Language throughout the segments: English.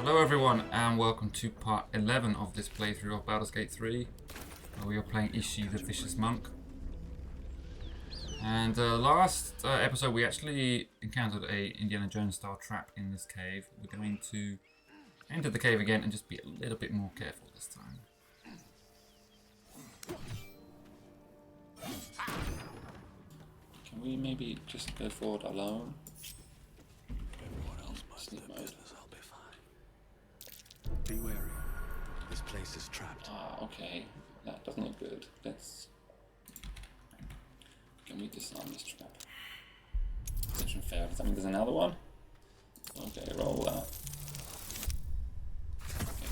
Hello everyone and welcome to part 11 of this playthrough of Baldur's Gate 3. We are playing Ichi the Vicious Monk. And last episode we actually encountered a Indiana Jones style trap in this cave. We're going to enter the cave again and just be a little bit more careful this time. Can we maybe just go forward alone? Everyone else minds their business, I'll be fine. Be wary. This place is trapped. Ah, okay. That doesn't look good. Let's... Can we disarm this trap? Section failed. Does that mean there's another one? Okay, roll that. Okay,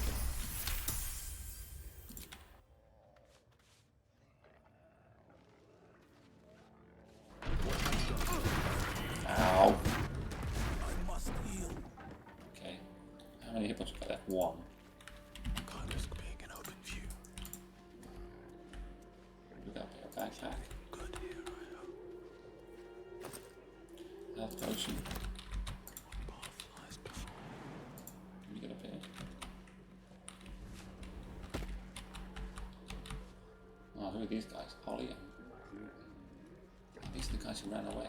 good. Ow. I must heal. Okay. How many hit points have we got left? One. Can't risk being in open view. We got a backpack. Good here, I hope. Health potion. Path lies before. Can we get up here? Oh, who are these guys? Hellion. These are the guys who ran away.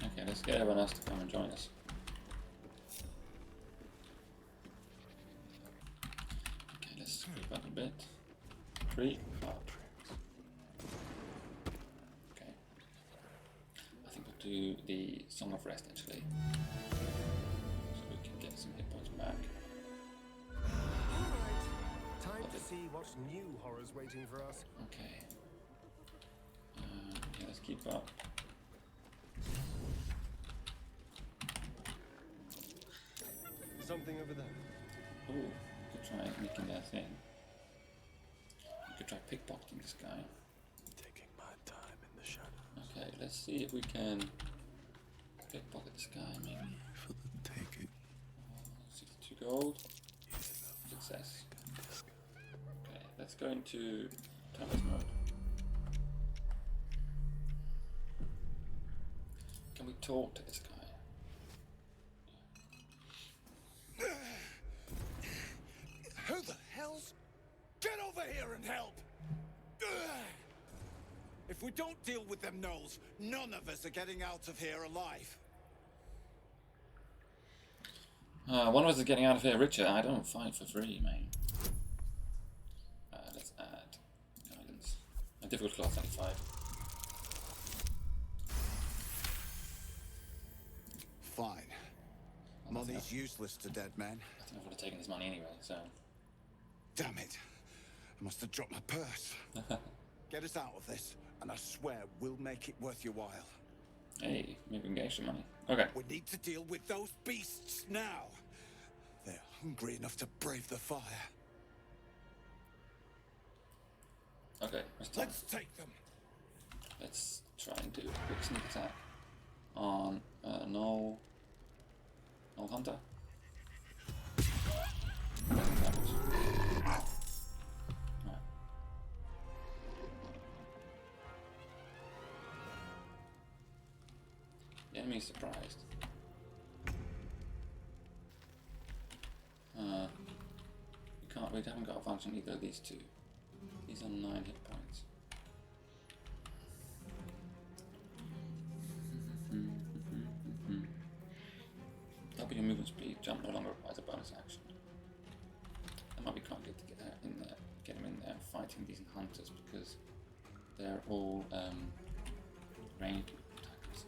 Okay, let's get everyone else to come and join us. Okay, let's move up a bit. 3, 5. Okay. I think we'll do the Song of Rest actually. So we can get some hit points back. Time to see what new horrors waiting for us. Okay. Yeah, let's keep up. Something over there. Ooh, could try making that thing. We could try pickpocketing this guy. Taking my time in the shadows. Okay, let's see if we can pickpocket this guy maybe. For the taking. 62 gold. Using a Success. disc. Okay, let's go into tollhouse mode. Can we talk to this guy? Who the hell's... Get over here and help! If we don't deal with them Gnolls, none of us are getting out of here alive. One of us is getting out of here richer. I don't fight for free, man. Let's add guidance. A difficult class 95. Fine. Well, Money's enough. useless to dead men. I think I would have taken his money anyway, so... Damn it. I must have dropped my purse. Get us out of this, and I swear we'll make it worth your while. Hey, maybe we can get extra money. Okay. We need to deal with those beasts now. They're hungry enough to brave the fire. Okay, Let's take them. let's try and do a quick sneak attack on Gnoll Hunter. Right. The enemy is surprised. We haven't got advantage on either of these two. He's on 9 hit points. Double your movement speed, jump no longer requires a bonus action. That might be quite good to get in there, get him in there fighting these hunters because they're all ranged attackers.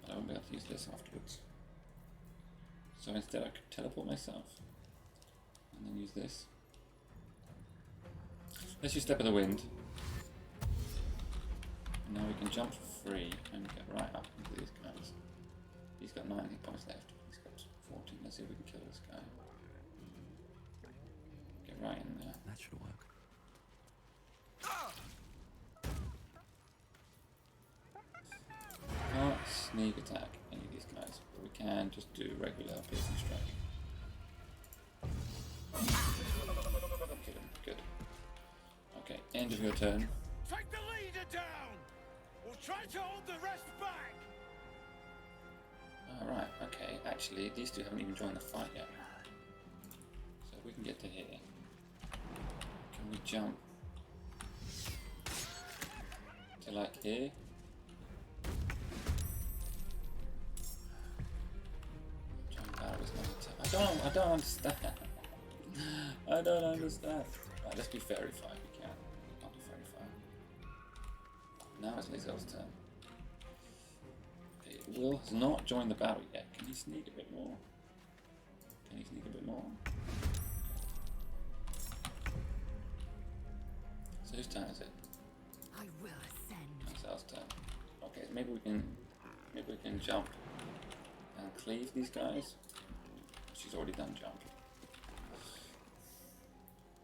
But I won't be able to use this afterwards. So instead I could teleport myself and then use this. Let's use Step of the Wind. And now we can jump free and get right up into these guys. He's got 9 hit points left. He's got 14. Let's see if we can kill this guy. Get right in there. That should work. Can't sneak attack any of these guys, but we can just do regular piercing strike. Kill him. Good. Okay, end of your turn. Try to hold the rest back! Alright, okay. Actually, these two haven't even joined the fight yet. So if we can get to here. Can we jump to like here? Jump out is not I don't understand. I don't understand. Right, let's do fairy fire if we can. We can't do fairy fire. Now it's Lazel's turn. Okay, Wyll has not joined the battle yet. Can he sneak a bit more? Can he sneak a bit more? So whose turn is it? I will ascend. Lazel's turn. Okay, so maybe we can jump and cleave these guys. She's already done jump.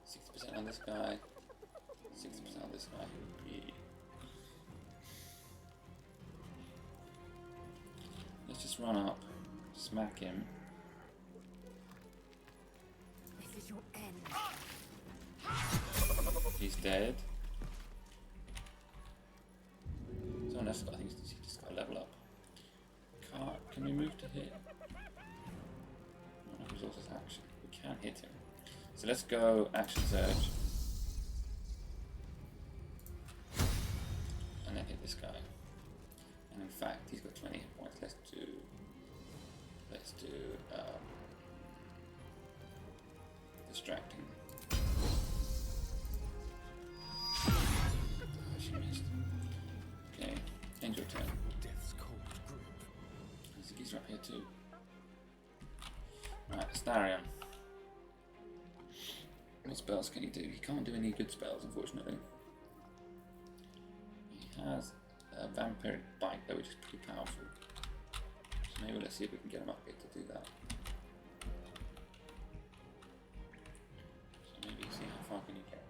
60% on this guy, 60% on this guy. Yeah. Let's just run up, smack him. This is your end. He's dead. Someone else, I think he's just got to level up. Can we move to here? No resources action. We can't hit him. So let's go action surge. And then hit this guy. And in fact, he's got 20 hit points. Let's do distracting. Oh, she missed. Okay, end your turn. Death's cold grip. There's a geezer up here too. Right, Astarion. What spells can he do? He can't do any good spells, unfortunately. He has a vampiric bite though, which is pretty powerful. So maybe let's see if we can get him up here to do that. So maybe see how far can he get.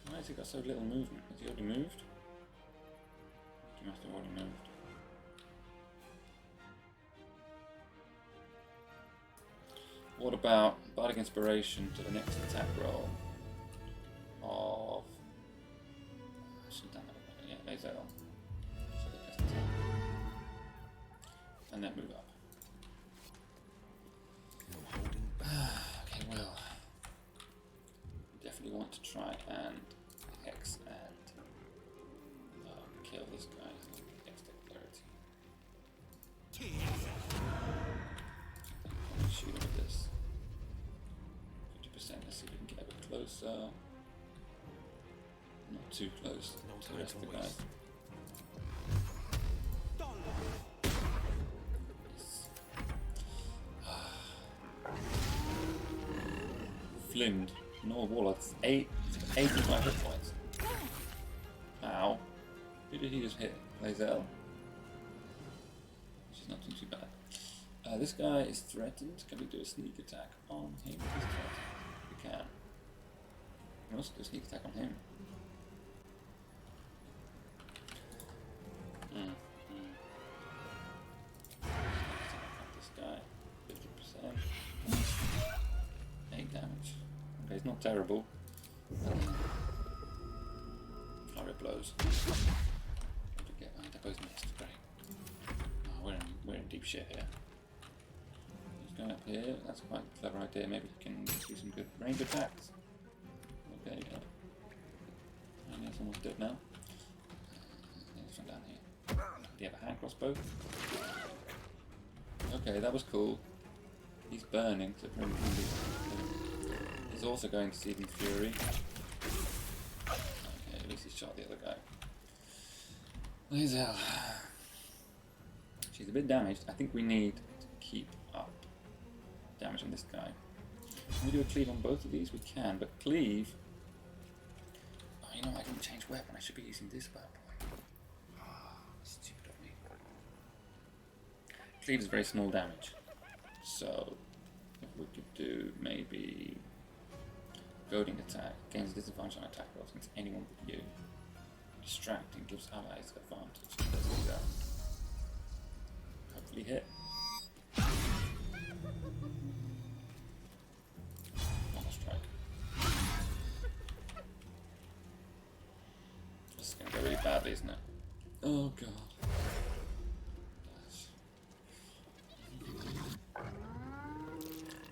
Why has he got so little movement? Has he already moved? He must have already moved. What about Bardic Inspiration to the next attack roll of... I should have done that. Yeah, Lazel. So the best attack. And then move up. No holding back. Okay, well. Definitely want to try and hex and kill this guy. Hex dexterity. Shoot him with this. 50%. Let's see if we can get a bit closer. Not too close No to the time rest to of the waste. guys. Flimed. Gnoll Warlock's 85 hit points. Ow. Who did he just hit? Lazel. Which is not doing too bad. This guy is threatened. Can we do a sneak attack on him? He's threatened. We can. We can also do a sneak attack on him. This guy. 50%. 8 damage. Okay, it's not terrible. Flurry of blows. What did we get? Oh, they both missed. Great. Oh, we're in deep shit here. He's going up here. That's quite a clever idea. Maybe he can do some good range attacks. Okay, yeah. And he's almost dead now. There's one down here. Do you have a hand crossbow? Okay, that was cool. He's burning, so he's also going to Seething Fury. Okay, at least he shot the other guy. Lazel. She's a bit damaged. I think we need to keep up damage on this guy. Can we do a cleave on both of these? We can, but cleave... Oh, you know, I didn't change weapon. I should be using this bad boy. Ah, stupid of me. Cleave is very small damage. So, if we could do maybe goading attack, gains disadvantage on attack rolls against anyone but you. Distracting gives allies advantage. Let's do that. Hopefully hit. One strike. This is going to go really bad. badly, isn't it? Oh god.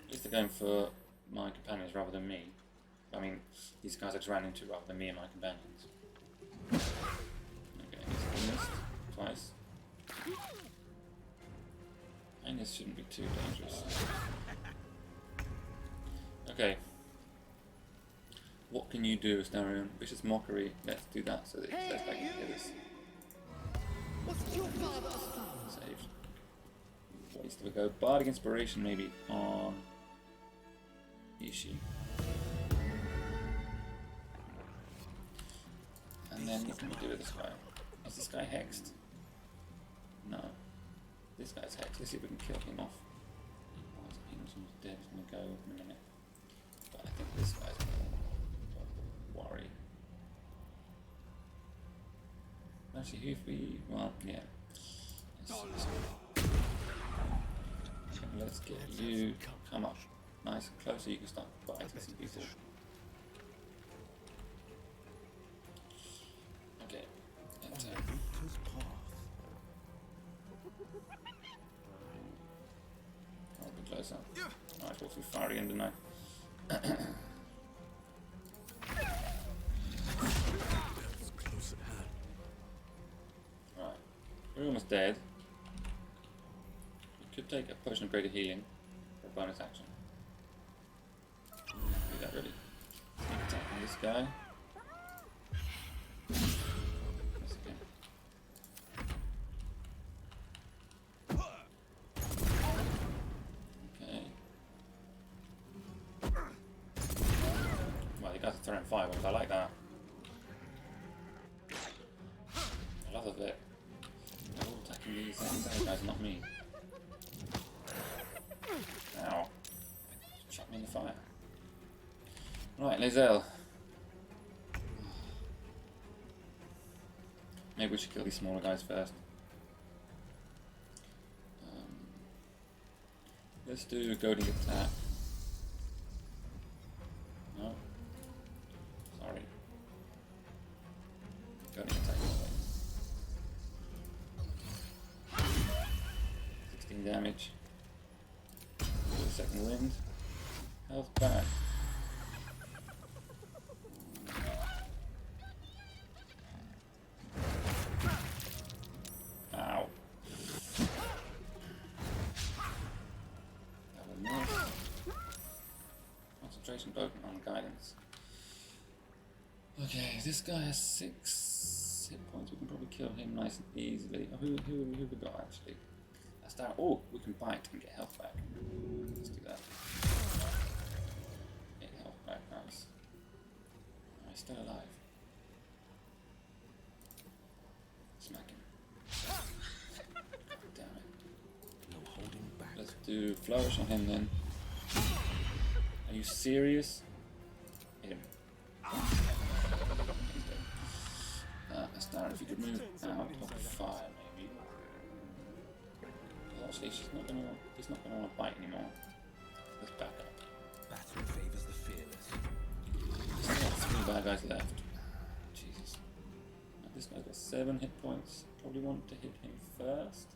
At least they're going for my companions rather than me. I mean, these guys I just ran into rather than me and my companions. Okay, he's missed twice. And this shouldn't be too dangerous. Okay. What can you do, Astarion? Vicious Mockery. Let's do that so that it says I can hit us. Saved. Ways to go. Bardic Inspiration maybe on Ichi. And then what can we do with this guy? Is this guy hexed? No. This guy's hexed. Let's see if we can kill him off. Oh, he's almost dead. He's going to go in a minute. But I think this guy's more worry. Actually, who if we... Well, yeah. Let's get you... Come up nice and close so you can start biting some people. Okay. I'll be closer. Alright, we'll through fire again tonight. Right. We're almost dead. We could take a potion of greater healing for a bonus action. Do that really. Sneak attack on this guy. Yes, again. Okay. Well, you guys are throwing fireballs. I like that. I love it. They're all attacking these guys, not me. Ow. Chuck me in the fire. Right, Lae'zel. Maybe we should kill these smaller guys first. Let's do a goading attack. No. Sorry. Goading attack. 16 damage. Do a second wind. Health back. Ow. That will miss. Concentration broken on guidance. Okay, this guy has 6 hit points. We can probably kill him nice and easily. Oh, who we got actually? Astarion. Oh, we can bite and get health back. Let's do that. Get health back, nice. Oh, he's still alive. Smack him. God damn it. No holding back. Let's do flourish on him then. Are you serious? Hit him. He's dead. Astarion, if you could move out of fire, maybe. Actually, he's not gonna want to bite anymore. Let's back up. Battle favors the fearless. Still got 3 bad guys left. Jesus. Now this guy's got 7 hit points. Probably want to hit him first.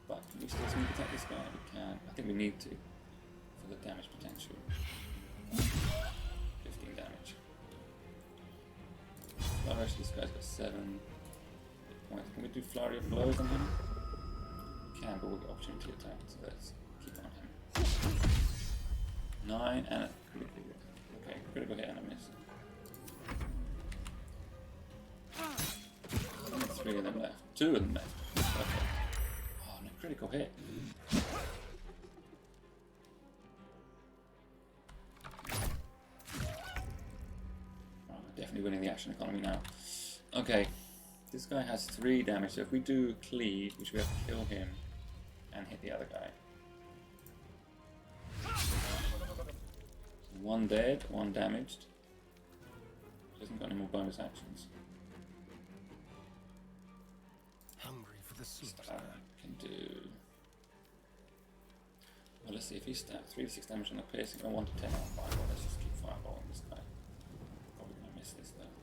But can we still sneak attack this guy? We can. I think we need to. For the damage potential. 15 damage. Flourish, this guy's got 7 hit points. Can we do flurry of blows on him? Can, but we'll get opportunity attack, so let's keep on him. 9 and a critical hit. Okay, critical hit and a miss. Only 3 of them left. 2 of them left. Okay. Oh, no, critical hit. Oh, definitely winning the action economy now. Okay, this guy has 3 damage, so if we do cleave, which we have to kill him and hit the other guy. So 1 dead, 1 damaged. Hasn't got any more bonus actions. Hungry for the soup. Can do. Well, let's see if he's 3 to 6 damage on the piercing and 1 to 10 on fireball. Let's just keep fireballing this guy. Probably gonna miss this though.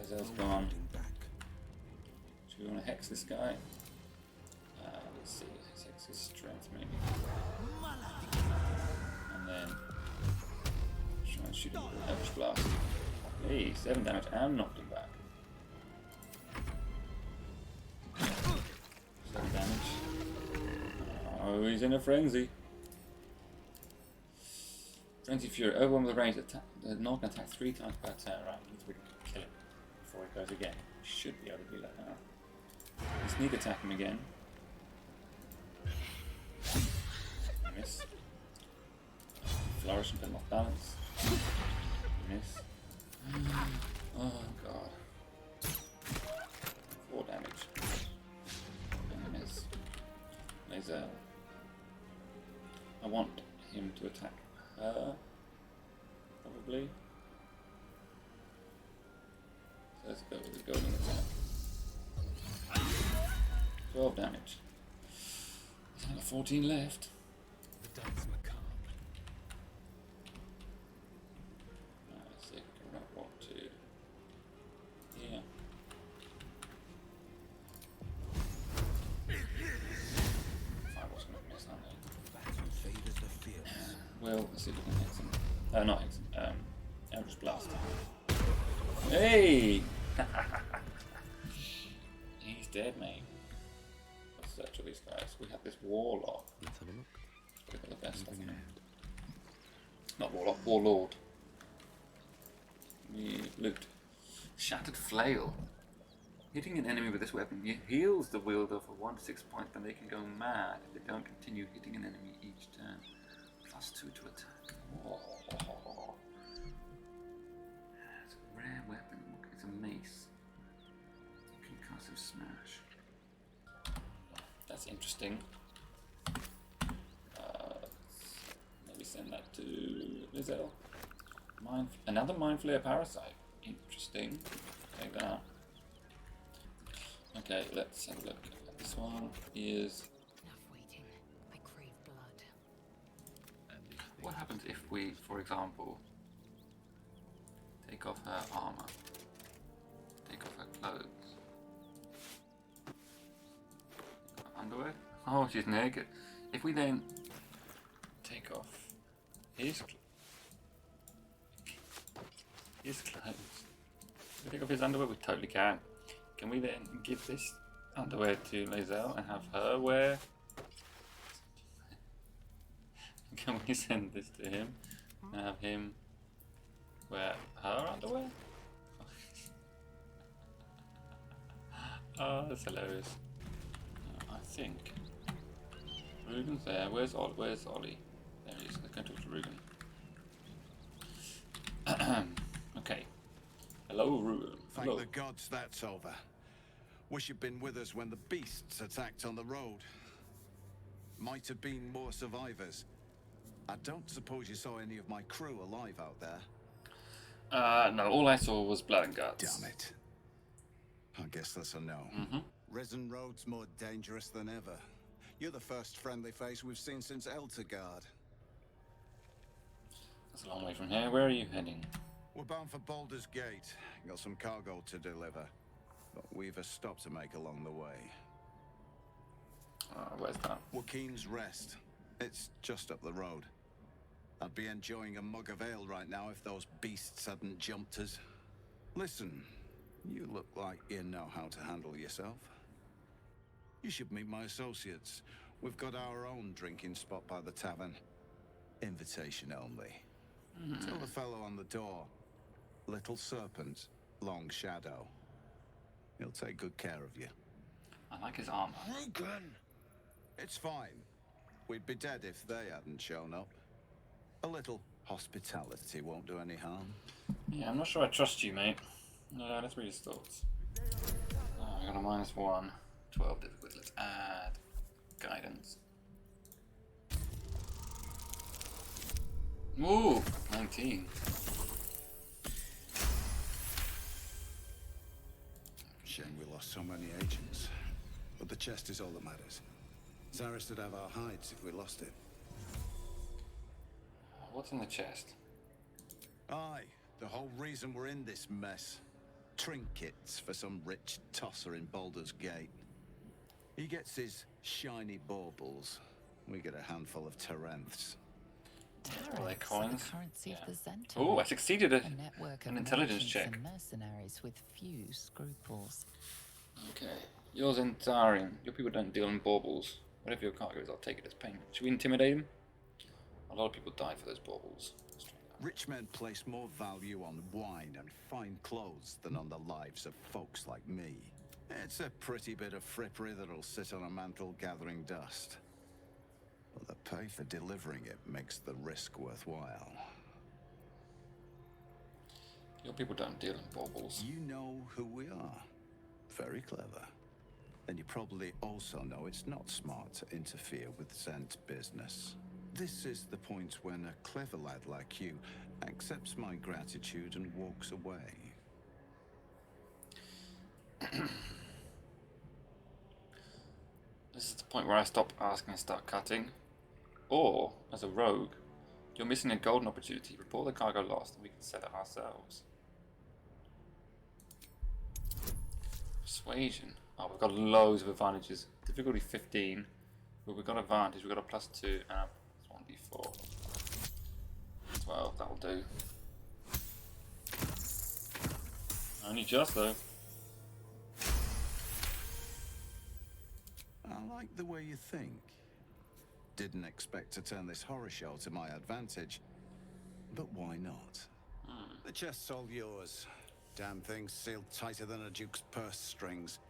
Lae'zel's gone. Holding back. Do we want to hex this guy? Let's see. Let's hex his strength maybe. And then try and shoot him with an Eldritch Blast. Hey, 7 damage and knocked him back. 7 damage. Oh, he's in a frenzy. Frenzy Fury. Overwhelm with the range. The Gnoll can attack 3 times per turn. Right, we need to kill him before he goes again. Should be able to do that now. Sneak attack him again. Miss. Flourish and put him off balance. Miss. Oh god. 4 damage. And miss. Lae'zel. I want him to attack her. Probably. So let's go with the golden attack. 12 damage. There's only 14 left. The dance macabre. Let's see if we can rock walk to here. I was going to miss, aren't they? Battle favors the fierce. Well, let's see if we can hit some. Not hit some. Eldritch Blast. Hey! He's dead, mate. Let's search all these guys. We have this Warlock. Let's have a look. We've got the best stuff. Moving ahead. Not Warlock, Warlord. We loot. Shattered Flail. Hitting an enemy with this weapon heals the wielder for 1 to 6 points, then they can go mad if they don't continue hitting an enemy each turn. +2 to attack. Oh. It's a rare weapon. It's a mace. Concussive smash. That's interesting. Maybe send that to Lae'zel. Another Mind Flayer Parasite. Interesting. Take that. Okay, let's have a look. This one is. Enough waiting. I crave blood. What happens if we, for example, take off her armor, take off her clothes, underwear? Oh, she's naked. If we then take off his clothes, we take off his underwear, we totally can. Can we then give this underwear to Lae'zel and have her wear? Can we send this to him and have him wear her underwear? Oh, that's hilarious. I think Rugen's there. Where's Ollie? There he is. Let's go talk to Rugen. Okay. Hello, Rugen. Thank Hello. the gods that's over. Wish you'd been with us when the beasts attacked on the road. Might have been more survivors. I don't suppose you saw any of my crew alive out there? No, all I saw was blood and guts. Damn it. I guess that's a no. Risen Road's more dangerous than ever. You're the first friendly face we've seen since Eltergard. That's a long way from here. Where are you heading? We're bound for Baldur's Gate. Got some cargo to deliver. But we've a stop to make along the way. Where's that? Joaquin's Rest. It's just up the road. I'd be enjoying a mug of ale right now if those beasts hadn't jumped us. Listen, you look like you know how to handle yourself. You should meet my associates. We've got our own drinking spot by the tavern. Invitation only. Tell the fellow on the door. Little Serpent, Long Shadow. He'll take good care of you. I like his armor. Rugen! It's fine. We'd be dead if they hadn't shown up. A little hospitality won't do any harm. Yeah, I'm not sure I trust you, mate. Let's read his thoughts. I got a -1. 12 difficulty. Let's add guidance. Ooh, 19. Shame we lost so many agents. But the chest is all that matters. Zarys would have our hides if we lost it. What's in the chest? Aye, the whole reason we're in this mess. trinkets for some rich tosser in Baldur's Gate. He gets his shiny baubles. We get a handful of Tarenths. All their Tariffs are the coins. currency of the Centaur. Oh, I succeeded A at network an of intelligence merchants check. and mercenaries with few scruples. Okay. Yours in Zaryn. Your people don't deal in baubles. Whatever your cargo is, I'll take it as payment. Should we intimidate him? A lot of people die for those baubles. Let's try that. Rich men place more value on wine and fine clothes than on the lives of folks like me. It's a pretty bit of frippery that'll sit on a mantle gathering dust. But the pay for delivering it makes the risk worthwhile. Your people don't deal in baubles. You know who we are. Very clever. And you probably also know it's not smart to interfere with Zent's business. This is the point when a clever lad like you accepts my gratitude and walks away. This is the point where I stop asking and start cutting. Or, as a rogue, you're missing a golden opportunity. Report the cargo lost and we can sell it ourselves. Persuasion. Oh, we've got loads of advantages. Difficulty 15. But we've got advantage. We've got a +2 and a +1d4. 12, that'll do. Only just though. I like the way you think. Didn't expect to turn this horror show to my advantage, but why not? The chest's all yours. Damn thing's sealed tighter than a duke's purse strings,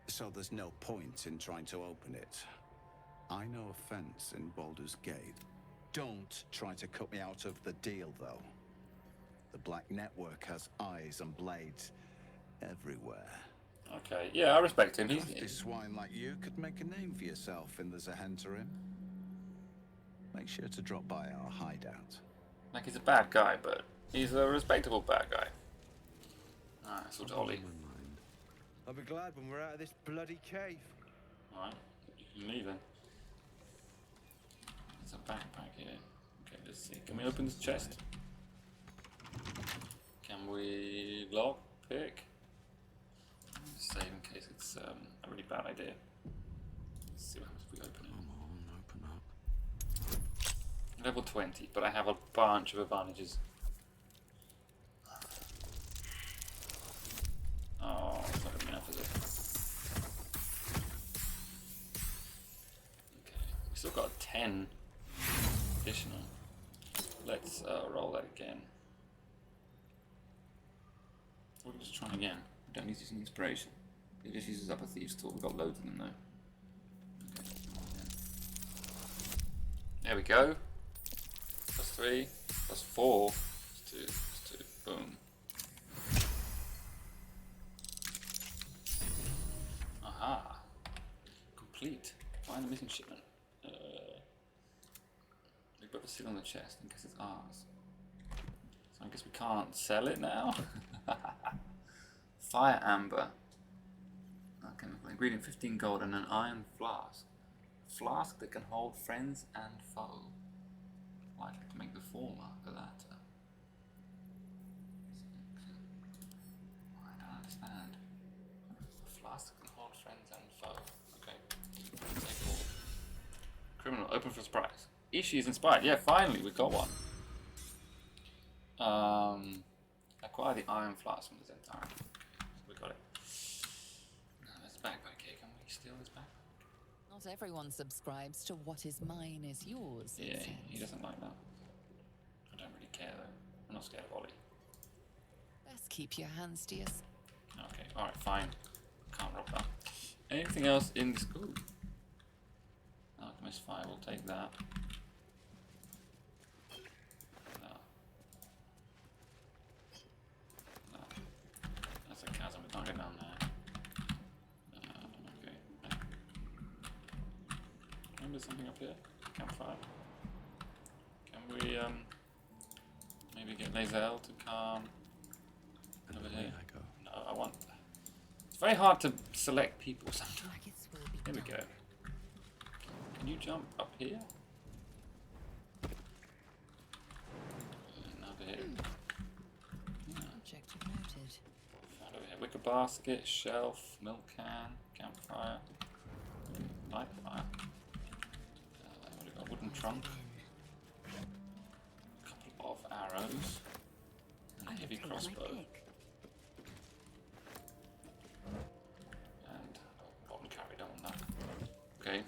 so there's no point in trying to open it. I know a fence in Baldur's Gate. Don't try to cut me out of the deal, though. The Black Network has eyes and blades everywhere. Okay, yeah, I respect him. Crafty swine like you could make a name for yourself in the Zahenterim. Make sure to drop by our hideout. Like he's a bad guy, but he's a respectable bad guy. Alright, so Dolly. I'll be glad when we're out of this bloody cave. Alright, you can leave then. There's a backpack here. Okay, let's see. Can we open this chest? Can we lock pick? Just save in case it's a really bad idea. Let's see what happens if we open it. Come on, open up. Level 20, but I have a bunch of advantages. Oh, it's not going to be enough, is it? Okay, we still got 10 additional. Let's roll that again. We'll just try again. We don't need to use an inspiration. It just uses up a thieves tool. We've got loads of them though. Okay. There we go. +3, +4, +2, +2. Boom. Aha. Complete. Find the missing shipment. We put the seal on the chest in case it's ours. So I guess we can't sell it now. Fire amber. Chemical ingredient 15 gold and an iron flask. Flask that can hold friends and foe. Likely to make the former the latter. I don't understand. A flask that can hold friends and foe. Okay. Take all. Criminal, open for surprise. Ichi is inspired. Yeah, finally we got one. Acquire the iron flask from the Zentara. We got it. Now there's a backpack here. Can we steal this backpack? Not everyone subscribes to what is mine is yours. it Yeah, seems. he doesn't like that. I don't really care though. I'm not scared of Ollie. Best keep your hands to yourself. Okay, alright, fine. Can't rob that. Anything else in this? Ooh. Alchemist fire, we'll take that. No. No. That's a chasm, we can't get down there. Okay. Maybe there's something up here? Campfire. Can we maybe get Lazel to come over here? I go. No, I want. It's very hard to select people sometimes. Brackets will be Here we done. go. Can you jump up here? And over here. Yeah, Objective noted. found over wicker basket, shelf, milk can, campfire, light fire. What have we got? Wooden trunk, a couple of arrows, and a heavy crossbow. And bottom carry, don't want that. Okay.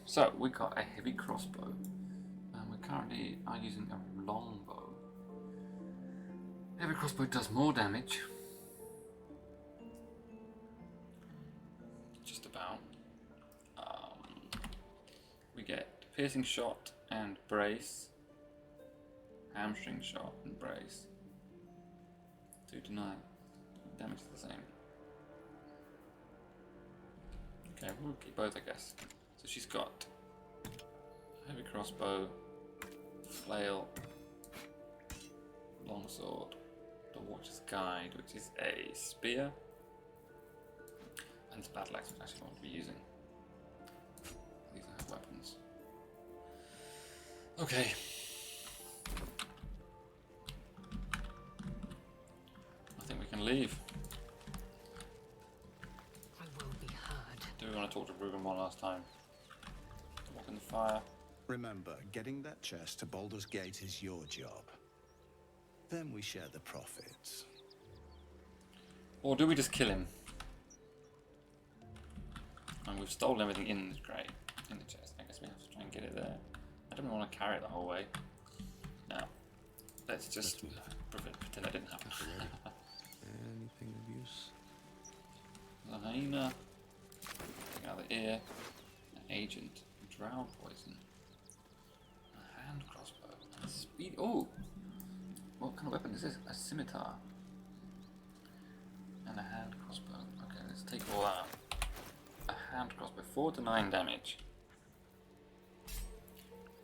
So we got a heavy crossbow, and we currently are using a longbow. Heavy crossbow does more damage, just about. We get piercing shot and brace, hamstring shot and brace. 2 to 9. Damage is the same. Okay, we'll keep both, I guess. So she's got heavy crossbow, flail, longsword, the Watcher's Guide, which is a spear, and this battle axe, which I actually want to be using. These are her weapons. Okay. I think we can leave. I will be heard. Do we want to talk to Ruben one last time? Walk in the fire. Remember, getting that chest to Baldur's Gate is your job. Then we share the profits. Or do we just kill him? And we've stolen everything in the crate, in the chest. I guess we have to try and get it there. I don't really want to carry it the whole way. Now, let's just pretend that didn't happen. Anything of use? A hyena, taking out the ear, an agent, drow poison, a hand crossbow, and a speed. Oh! What kind of weapon is this? A scimitar. And a hand crossbow. Okay, let's take all out. A hand crossbow, 4 to 9 damage.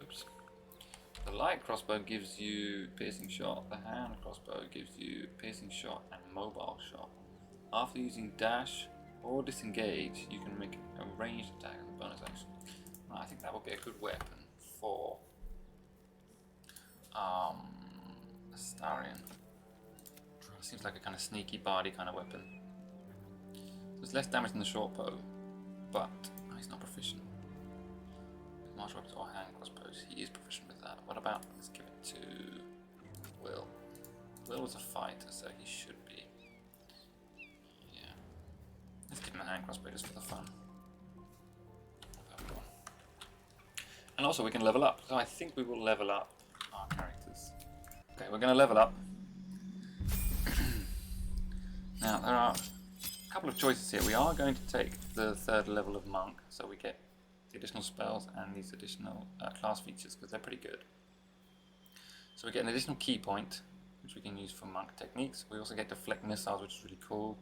Oops. The light crossbow gives you piercing shot. The hand crossbow gives you piercing shot and mobile shot. After using dash or disengage, you can make a ranged attack as a bonus action. I think that would be a good weapon for Astarion. Seems like a kind of sneaky bardy kind of weapon. So it's less damage than the short bow, but he's not proficient with martial weapons or hand crossbows. He is proficient with that. What about, let's give it to Wyll. Wyll was a fighter, so he should be. Yeah. Let's give him a hand crossbow just for the fun. And also we can level up, so I think we will level up our characters. Okay, we're going to level up. Now there are a couple of choices here. We are going to take the 3rd level of monk, so we get the additional spells and these additional class features, because they're pretty good. So we get an additional key point, which we can use for monk techniques. We also get deflect missiles, which is really cool.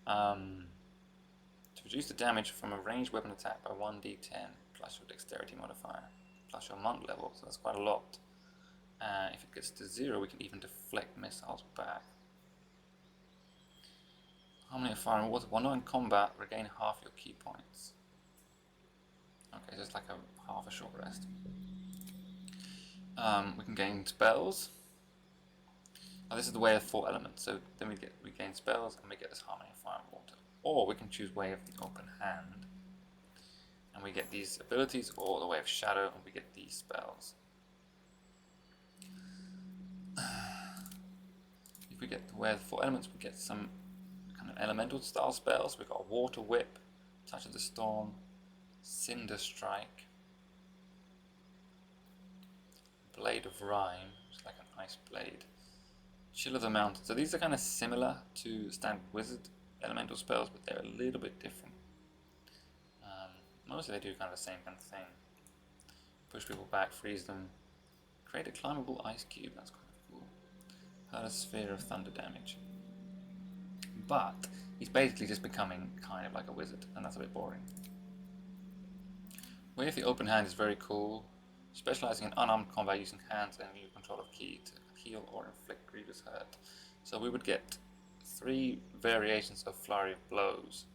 To reduce the damage from a ranged weapon attack by 1d10, plus your dexterity modifier, plus your monk level, so that's quite a lot. If it gets to 0, we can even deflect missiles back. Harmony of fire and water. While not in combat, regain half your key points. Okay, so it's like half a short rest. We can gain spells. Now this is the way of 4 elements, so then we gain spells and we get this harmony of fire and water. Or we can choose way of the open hand, and we get these abilities, or the way of shadow, and we get these spells. If we get the way of the 4 elements, we get some kind of elemental style spells. We've got Water Whip, Touch of the Storm, Cinder Strike, Blade of Rime, which is like an ice blade, Chill of the Mountain. So these are kind of similar to standard wizard elemental spells, but they're a little bit different. Mostly they do kind of the same kind of thing. Push people back, freeze them, create a climbable ice cube. That's kind of cool. Hurl a sphere of thunder damage. But he's basically just becoming kind of like a wizard, and that's a bit boring. Way of the open hand is very cool, specializing in unarmed combat using hands and your control of ki to heal or inflict grievous hurt. So we would get 3 variations of flurry of blows,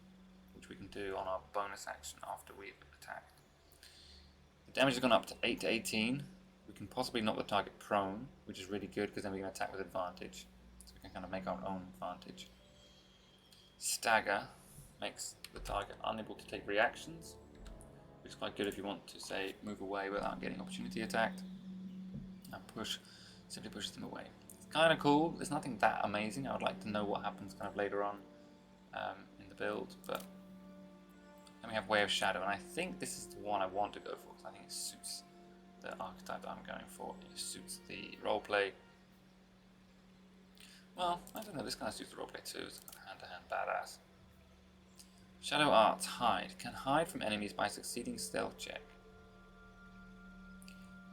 which we can do on our bonus action after we've attacked. Damage has gone up to 8 to 18. We can possibly knock the target prone, which is really good because then we can attack with advantage. So we can kind of make our own advantage. Stagger makes the target unable to take reactions, which is quite good if you want to, say, move away without getting opportunity attacked. And push simply pushes them away. It's kind of cool. There's nothing that amazing. I would like to know what happens kind of later on in the build, but then we have Way of Shadow, and I think this is the one I want to go for because I think it suits the archetype that I'm going for. It suits the roleplay. Well, I don't know, this kind of suits the roleplay too. It's hand-to-hand badass. Shadow Arts, Hide. Can hide from enemies by succeeding stealth check.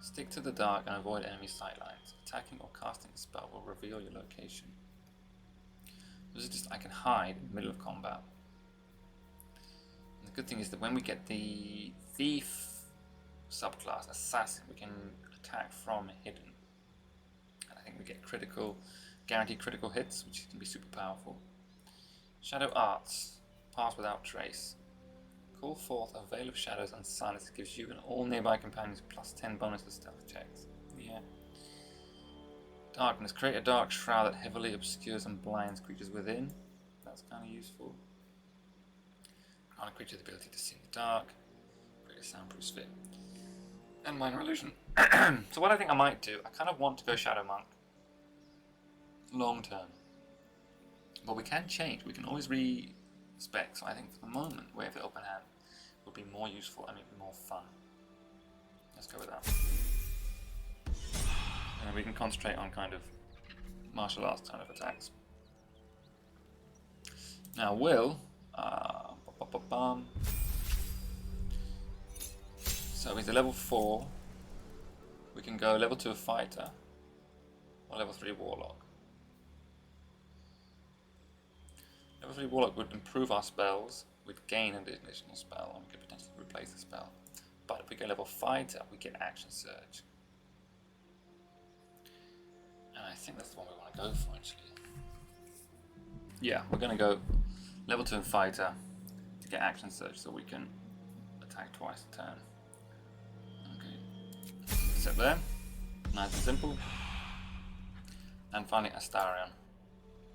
Stick to the dark and avoid enemy sightlines. Attacking or casting a spell will reveal your location. This is just, I can hide in the middle of combat. And the good thing is that when we get the Thief subclass, Assassin, we can attack from hidden. And I think we get guaranteed critical hits, which can be super powerful. Shadow Arts, Pass Without Trace. Call forth a veil of shadows and silence that gives you and all nearby companions plus 10 bonus to stealth checks. Yeah. Darkness. Create a dark shroud that heavily obscures and blinds creatures within. That's kind of useful. Grant a creature the ability to see in the dark. Create a soundproof sphere. And minor illusion. So what I think I might do, I kind of want to go Shadow Monk. Long term. But we can change. We can always respec. So I think for the moment, Way of the Open Hand would be more useful and maybe more fun. Let's go with that. And we can concentrate on kind of martial arts kind of attacks. Now Wyll, so he's a level 4. We can go level 2 fighter or level 3 warlock. Level 3 warlock would improve our spells, we'd gain an additional spell, and we could potentially replace the spell. But if we go level fighter, we get action surge. And I think that's the one we want to go for actually. Yeah, we're going to go level 2 fighter to get action surge so we can attack twice a turn. Okay, sit there, nice and simple. And finally Astarion.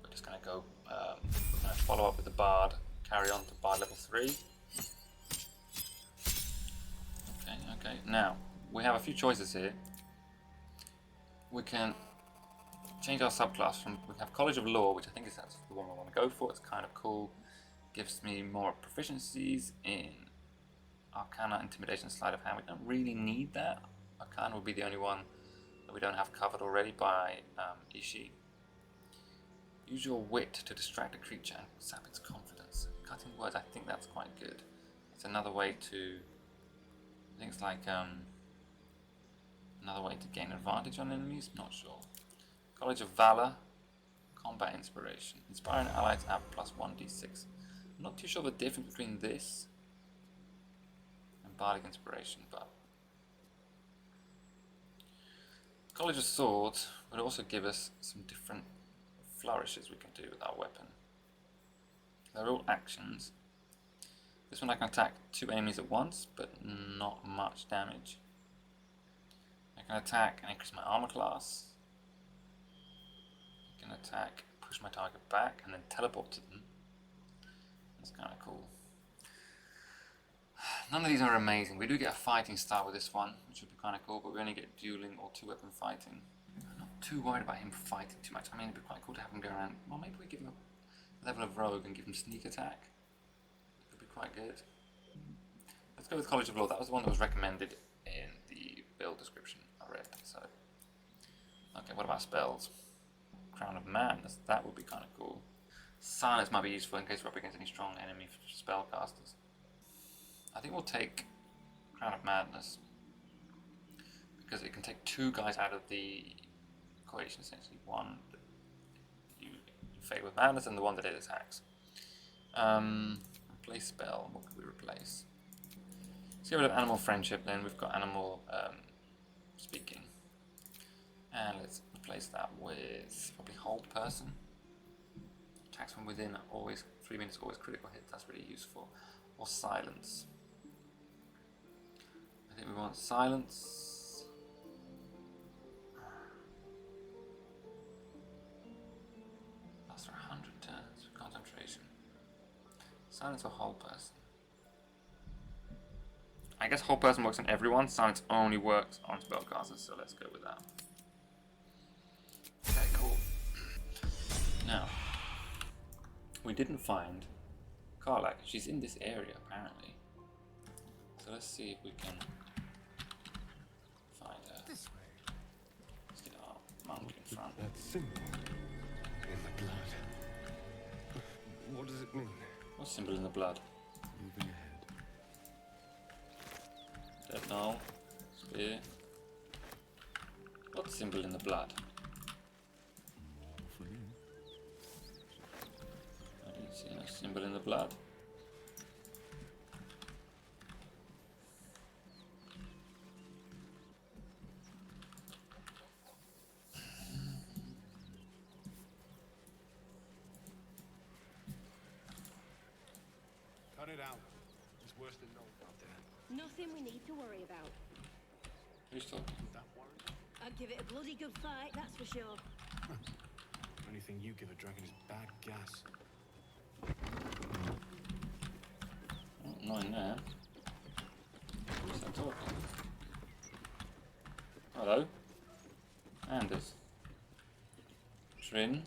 We're just going to go, we're going to follow up with the Bard, carry on to Bard level 3. Okay, now we have a few choices here. We can change our subclass from, we have College of Law, which I think is that's the one we want to go for. It's kind of cool, gives me more proficiencies in Arcana, Intimidation, Sleight of Hand. We don't really need that. Arcana will be the only one that we don't have covered already by Ichi. Use your wit to distract a creature and sap its confidence. Cutting words, I think that's quite good. It's another way to, I think it's like another way to gain advantage on enemies, not sure. College of Valor, Combat Inspiration. Inspiring allies add plus 1d6. I'm not too sure the difference between this and Bardic Inspiration, but College of Swords would also give us some different flourishes we can do with our weapon. They're all actions. This one I can attack 2 enemies at once, but not much damage. I can attack and increase my armor class. I can attack, push my target back, and then teleport to them. That's kind of cool. None of these are amazing. We do get a fighting style with this one, which would be kind of cool, but we only get dueling or 2-weapon fighting. I'm not too worried about him fighting too much. I mean, it'd be quite cool to have him go around. Well, maybe we give him a level of rogue and give him sneak attack. It could be quite good. Let's go with College of Law. That was the one that was recommended in the build description I read. So, okay, what about spells? Crown of Madness. That would be kind of cool. Silence might be useful in case we're up against any strong enemy spellcasters. I think we'll take Crown of Madness because it can take 2 guys out of the equation, essentially. One that you fade with madness and the one that it attacks. Replace spell. What could we replace? Let's get rid of Animal Friendship then. We've got Animal Speaking. And let's replace that with probably Hold Person. Attacks from within are always 3 minutes, always critical hit. That's really useful. Or Silence. I Okay, we want silence. Lasts for 100 turns. Concentration. Silence or whole person? I guess whole person works on everyone. Silence only works on spellcasters, so let's go with that. Okay, cool. Now, we didn't find Karlach. She's in this area, apparently. So let's see if we can find her. This way. Let's get our monk in front. That symbol in the blood. What does it mean? What symbol in the blood? Moving ahead. Dead Gnoll. Spear. What symbol in the blood? More for you. I didn't see no symbol in the blood. Cut it out. It's worse than no out there. Nothing we need to worry about. Who's talking? That worries? I'd give it a bloody good fight, that's for sure. Anything you give a dragon is bad gas. Oh, not in there. Who's that talking? Hello? Anders. Trin.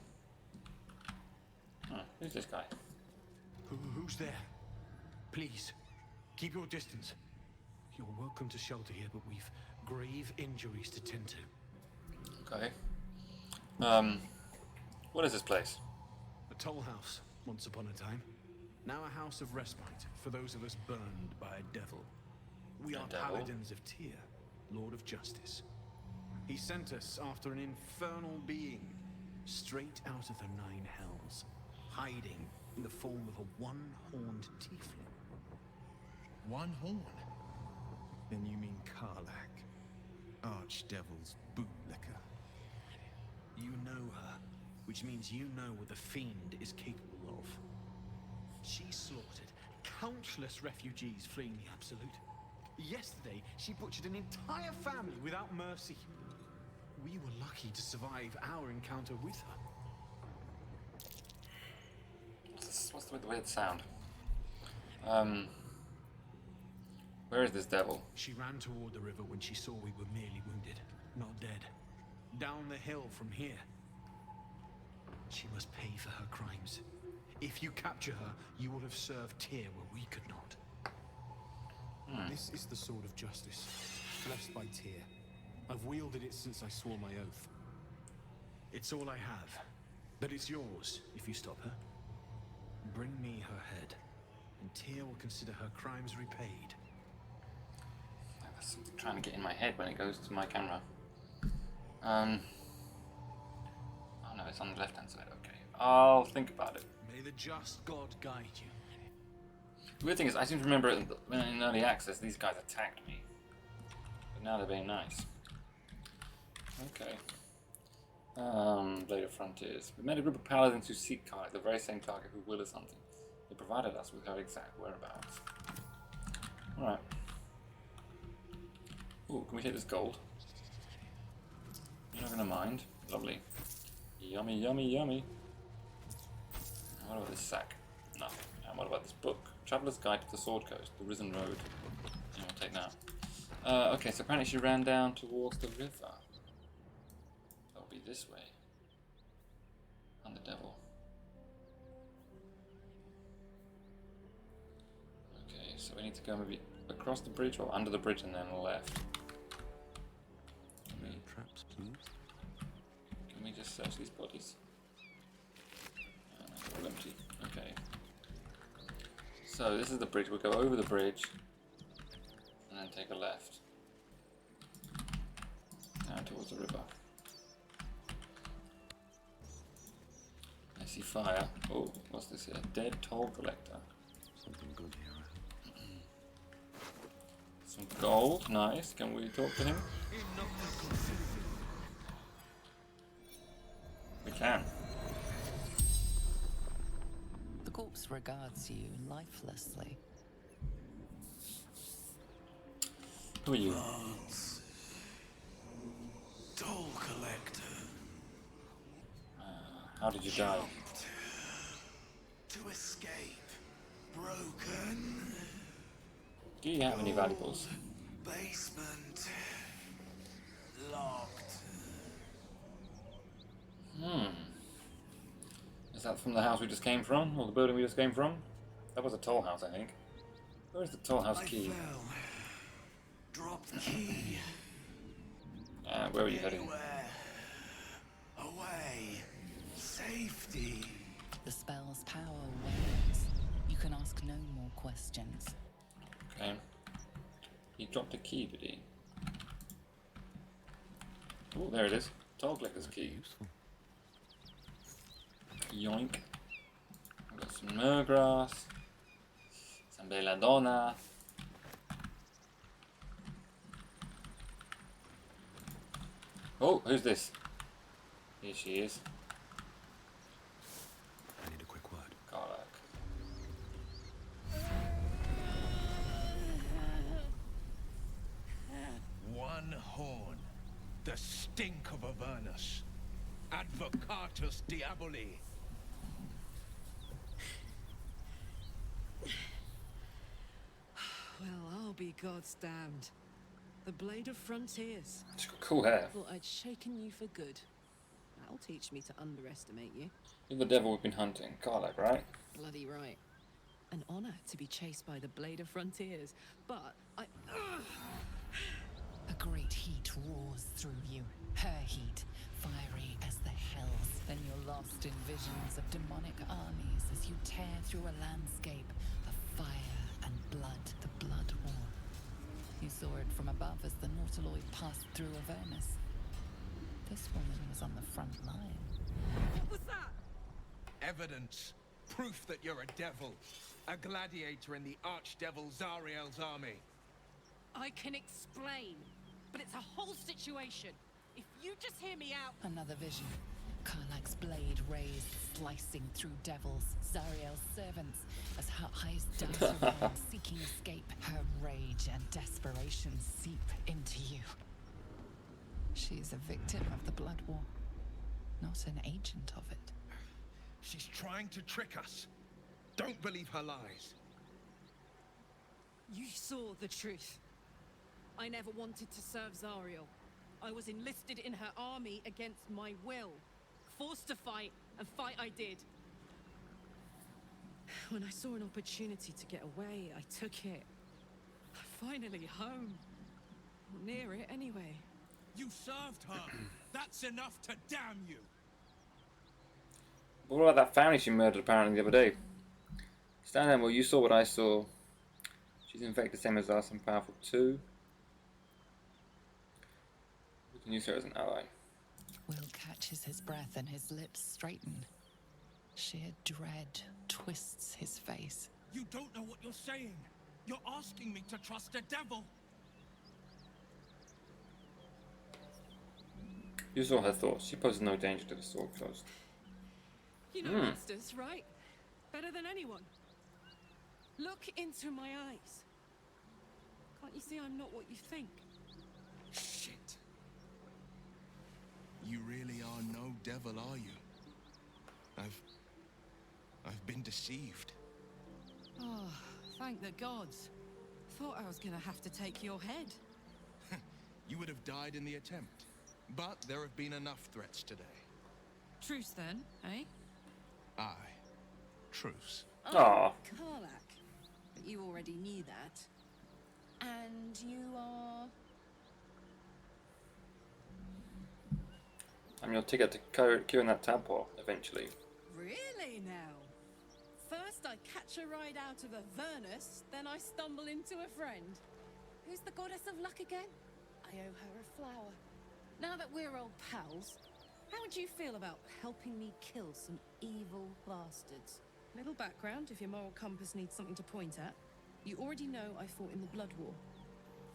Oh, who's this guy? Who's there? Please, keep your distance. You're welcome to shelter here, but we've grave injuries to tend to. Okay. What is this place? A tollhouse, once upon a time. Now a house of respite for those of us burned by a devil. We are devil? Paladins of Tyr, Lord of Justice. He sent us after an infernal being, straight out of the Nine Hells, hiding in the form of a one-horned tiefling. One horn? Then you mean Karlach, Archdevil's bootlicker. You know her, which means you know what the fiend is capable of. She slaughtered countless refugees fleeing the Absolute. Yesterday, she butchered an entire family without mercy. We were lucky to survive our encounter with her. What's the weird sound? Where is this devil? She ran toward the river when she saw we were merely wounded, not dead. Down the hill from here. She must pay for her crimes. If you capture her, you will have served Tyr where we could not. This is the sword of justice, blessed by Tyr. I've wielded it since I swore my oath. It's all I have, but it's yours if you stop her. Bring me her head, and Tyr will consider her crimes repaid. That's trying to get in my head when it goes to my camera. Oh no, it's on the left hand side. Okay, I'll think about it. May the just God guide you. The weird thing is, I seem to remember in early access these guys attacked me, but now they're being nice. Okay. Later Frontiers. We met a group of paladins who seek Karlach, the very same target who Wyll is hunting. They provided us with her exact whereabouts. Alright. Ooh, can we take this gold? You're not gonna mind. Lovely. Yummy, yummy, yummy. And what about this sack? Nothing. And what about this book? Traveller's Guide to the Sword Coast, the Risen Road. Yeah, we'll take that. Okay, so apparently she ran down towards the river. That'll be this way. And the devil. Okay, so we need to go maybe across the bridge or under the bridge and then left. Traps, please. Can we just search these bodies? They're all empty. Okay. So this is the bridge. We'll go over the bridge and then take a left. Down towards the river. I see fire. Oh, what's this here? Dead toll collector. Something good here. Some gold. Nice. Can we talk to him? We can. The corpse regards you lifelessly. Who are you? Toll collector. How did you die? Jumped to escape. Broken. Do you have any valuables? Basement. Locked. Is that from the house we just came from? Or the building we just came from? That was a toll house, I think. Where's the toll house key? Fell. Dropped the key. Where are you heading? Anywhere. Away. Safety. The spell's power wanes. You can ask no more questions. Okay. He dropped a key, did he? Oh, there it is. Toll collector's key. Useful. Yoink. I've got some Murgrass. Some Belladonna. Oh, who's this? Here she is. I need a quick word. Karlach. One horn. The stink of Avernus. Advocatus Diaboli. Well, I'll be God's damned. The Blade of Frontiers. She's got cool hair. Thought I'd shaken you for good. That'll teach me to underestimate you. You're the devil we've been hunting. Karlach, right? Bloody right. An honor to be chased by the Blade of Frontiers, but I... A great heat roars through you. Her heat, fiery as the hells. Then you're lost in visions of demonic armies as you tear through a landscape of fire and blood, the Blood War. You saw it from above as the Nautiloid passed through Avernus. This woman was on the front line. What was that? Evidence. Proof that you're a devil. A gladiator in the archdevil Zariel's army. I can explain, but it's a whole situation. If you just hear me out... Another vision. Karlach's blade raised, slicing through devils, Zariel's servants, as her eyes dart around, seeking escape. Her rage and desperation seep into you. She is a victim of the Blood War, not an agent of it. She's trying to trick us. Don't believe her lies. You saw the truth. I never wanted to serve Zariel. I was enlisted in her army against my will. Forced to fight, and fight I did. When I saw an opportunity to get away, I took it. Finally home. Near it, anyway. You served her. That's enough to damn you. What about that family she murdered apparently the other day? Stand there, well, you saw what I saw. She's in fact the same as us and powerful too. We can use her as an ally. Wyll catches his breath and his lips straighten. Sheer dread twists his face. You don't know what you're saying. You're asking me to trust a devil. You saw her thoughts. She poses no danger to the sword closed. You know monsters, right? Better than anyone. Look into my eyes. Can't you see I'm not what you think? Shit. You really are no devil, are you? I've been deceived. Oh, thank the gods. Thought I was gonna have to take your head. You would have died in the attempt. But there have been enough threats today. Truce then, eh? Aye. Truce. Aw. Karlach. But you already knew that. And you are... I'm your ticket to curing that tadpole eventually. Really now? First I catch a ride out of Avernus, then I stumble into a friend. Who's the goddess of luck again? I owe her a flower. Now that we're old pals, how would you feel about helping me kill some evil bastards? Little background if your moral compass needs something to point at. You already know I fought in the Blood War.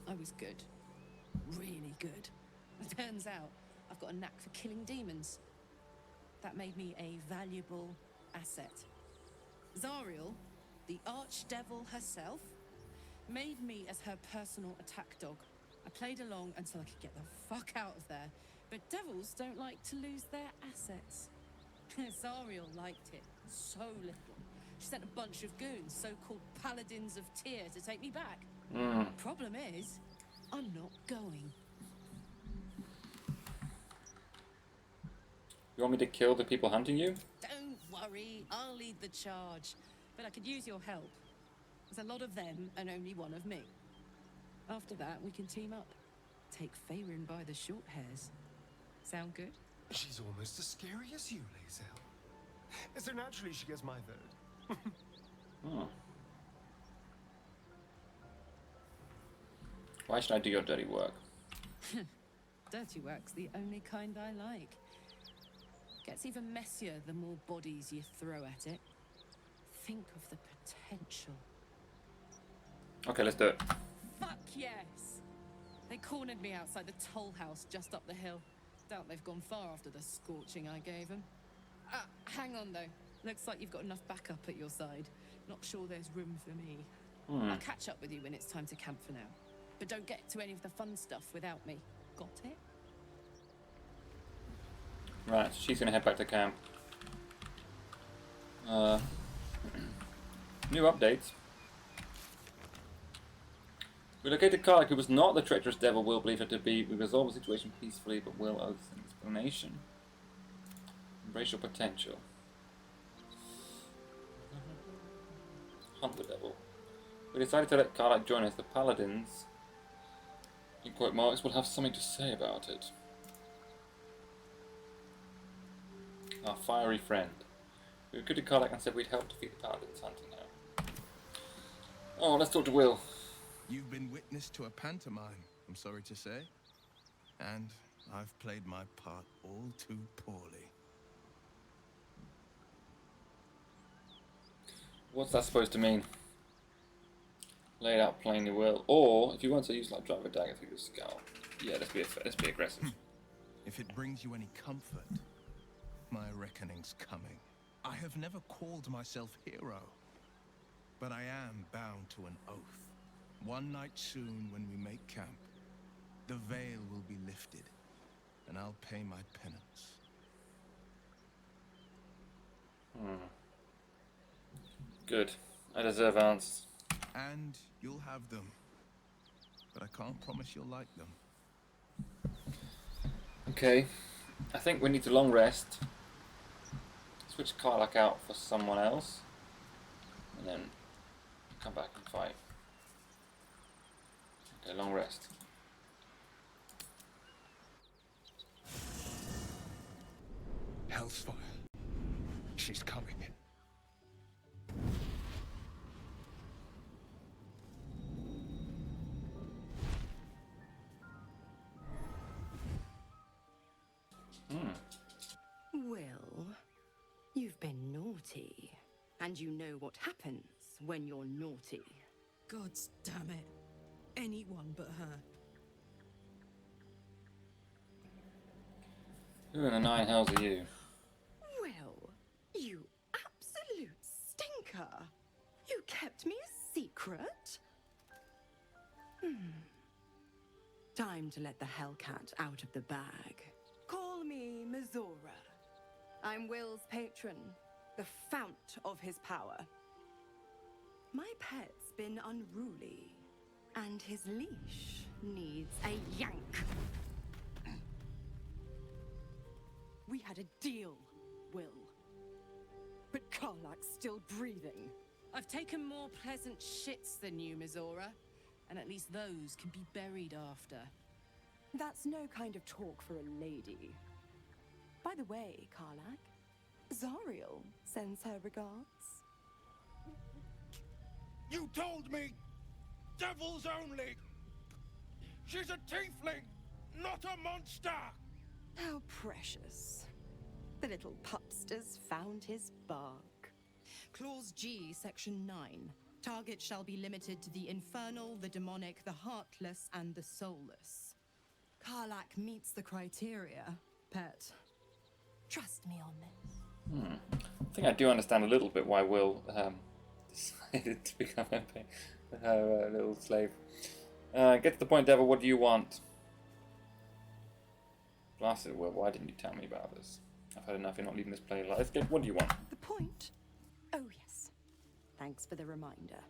I was good. Really good. It turns out I've got a knack for killing demons. That made me a valuable asset. Zariel, the archdevil herself, made me as her personal attack dog. I played along until I could get the fuck out of there. But devils don't like to lose their assets. Zariel liked it so little. She sent a bunch of goons, so-called Paladins of Tyr, to take me back. Problem is, I'm not going. You want me to kill the people hunting you? Don't worry, I'll lead the charge. But I could use your help. There's a lot of them and only one of me. After that, we can team up. Take Faerun by the short hairs. Sound good? She's almost as scary as you, Lazel. So naturally she gets my vote. Oh. Why should I do your dirty work? Dirty work's the only kind I like. Gets even messier the more bodies you throw at it. Think of the potential. Okay, let's do it. Fuck yes! They cornered me outside the tollhouse just up the hill. Doubt they've gone far after the scorching I gave them. Hang on though. Looks like you've got enough backup at your side. Not sure there's room for me. I'll catch up with you when it's time to camp for now. But don't get to any of the fun stuff without me. Got it? Right, so she's gonna head back to camp. New updates. We located Karlach, who was not the treacherous devil Wyll believed her to be. We resolved the situation peacefully, but Wyll owes an explanation. Embrace your potential. Hunt the devil. We decided to let Karlach join us. The Paladins, in quote marks, will have something to say about it. Our fiery friend. We recruited Karlach and said we'd help defeat the Paladins hunting her. Oh, let's talk to Wyll. You've been witness to a pantomime, I'm sorry to say. And I've played my part all too poorly. What's that supposed to mean? Lay it out plainly, Wyll. Or, if you want to use like drive a dagger through your skull. Yeah, let's be aggressive. If it brings you any comfort, my reckoning's coming. I have never called myself hero, but I am bound to an oath. One night soon, when we make camp, the veil will be lifted, and I'll pay my penance. Good. I deserve answers. And you'll have them, but I can't promise you'll like them. Okay. I think we need to long rest. Switch Karlach out for someone else. And then come back and fight. Okay, long rest. Hellsfire. She's coming. Wyll, you've been naughty. And you know what happens when you're naughty. God's damn it. Anyone but her. Who in the nine hells are you? Wyll, you absolute stinker. You kept me a secret? Time to let the Hellcat out of the bag. Call me Mizora. I'm Wyll's patron, the fount of his power. My pet's been unruly, and his leash needs a yank. We had a deal, Wyll. But Karlach's still breathing. I've taken more pleasant shits than you, Mizora. And at least those can be buried after. That's no kind of talk for a lady. By the way, Karlach, Zariel sends her regards. You told me! Devils only! She's a tiefling, not a monster! How precious. The little pupster's found his bark. Clause G, Section 9. Target shall be limited to the infernal, the demonic, the heartless, and the soulless. Karlach meets the criteria, pet. Trust me on this. I think I do understand a little bit why Wyll decided to become her little slave. Get to the point, Devil. What do you want? Blasted Wyll, why didn't you tell me about this? I've had enough. You're not leaving this play alive. Let's get. What do you want? The point? Oh, yes. Thanks for the reminder.